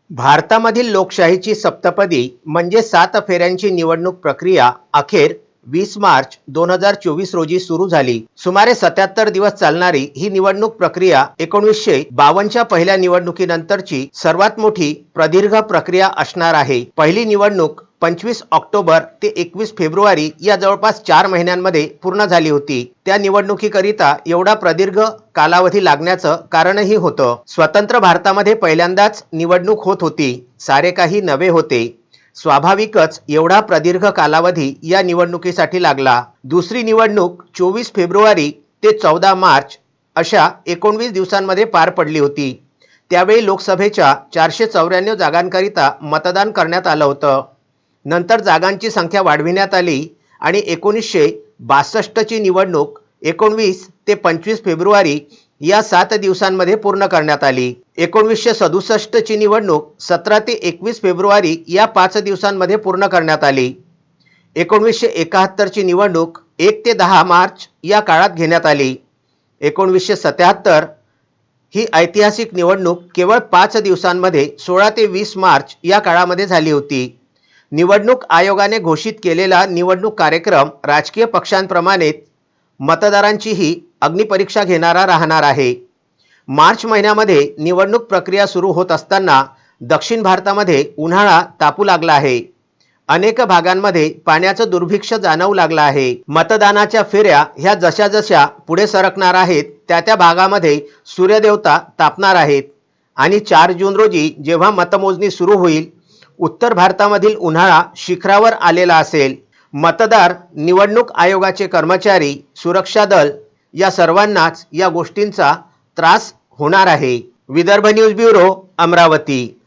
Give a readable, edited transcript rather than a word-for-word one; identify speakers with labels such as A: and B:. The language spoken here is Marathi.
A: भारतामधील लोकशाहीची सप्तपदी म्हणजे 7 फेऱ्यांची निवडणूक प्रक्रिया अखेर 20 मार्च 2024 रोजी सुरू झाली। सुमारे 77 दिवस चालणारी ही निवडणूक प्रक्रिया 1952च्या पहिल्या निवडणुकीनंतरची सर्वात मोठी प्रदीर्घ प्रक्रिया असणार आहे। पहिली निवडणूक 25 ऑक्टोबर ते 21 फेब्रुवारी या जवळपास 4 महिन्यांमध्ये पूर्ण झाली होती। त्या निवडणुकीकरिता एवढा प्रदीर्घ कालावधी लागण्याचं कारणही होतं। स्वतंत्र भारतामध्ये पहिल्यांदाच निवडणूक होत होती, सारे काही नवे होते। स्वाभाविकच एवढा प्रदीर्घ कालावधी या निवडणुकीसाठी लागला। दुसरी निवडणूक 24 फेब्रुवारी ते 14 मार्च अशा 19 दिवसांमध्ये पार पडली होती। त्यावेळी लोकसभेच्या 494 जागांकरिता मतदान करण्यात आलं होतं। नंतर जागांची संख्या वाढविण्यात आली आणि 1962 ची निवडणूक 19 ते 25 फेब्रुवारी या 7 दिवसांमध्ये पूर्ण करण्यात आली। 1967 ची निवडणूक 17 ते 21 फेब्रुवारी या 5 दिवसांमध्ये पूर्ण करण्यात आली। 1971 ची निवडणूक 1 ते 10 मार्च या काळात घेण्यात आली। 1977 ही ऐतिहासिक निवडणूक केवळ 5 दिवसांमध्ये 16 ते 20 मार्च या काळामध्ये झाली होती। निवडणूक आयोगाने घोषित केलेला निवडणूक कार्यक्रम राजकीय पक्षांप्रमाणेच मतदारांचीही अग्निपरीक्षा घेणारा राहणार आहे। मार्च महिन्यामध्ये निवडणूक प्रक्रिया सुरू होत असताना दक्षिण भारतामध्ये उन्हाळा तापू लागला आहे। अनेक भागांमध्ये पाण्याचं दुर्भिक्ष्य जाणवू लागलं आहे। मतदानाच्या फेऱ्या ह्या जशा जशा पुढे सरकणार आहेत त्या त्या भागामध्ये सूर्यदेवता तापणार आहेत आणि 4 जून रोजी जेव्हा मतमोजणी सुरू होईल, उत्तर भारतामधील उन्हाळा शिखरावर आलेला असेल। मतदार, निवडणूक आयोगाचे कर्मचारी, सुरक्षा दल या सर्वांनाच या गोष्टींचा त्रास होणार आहे। Vidarbha news bureau, Amravati.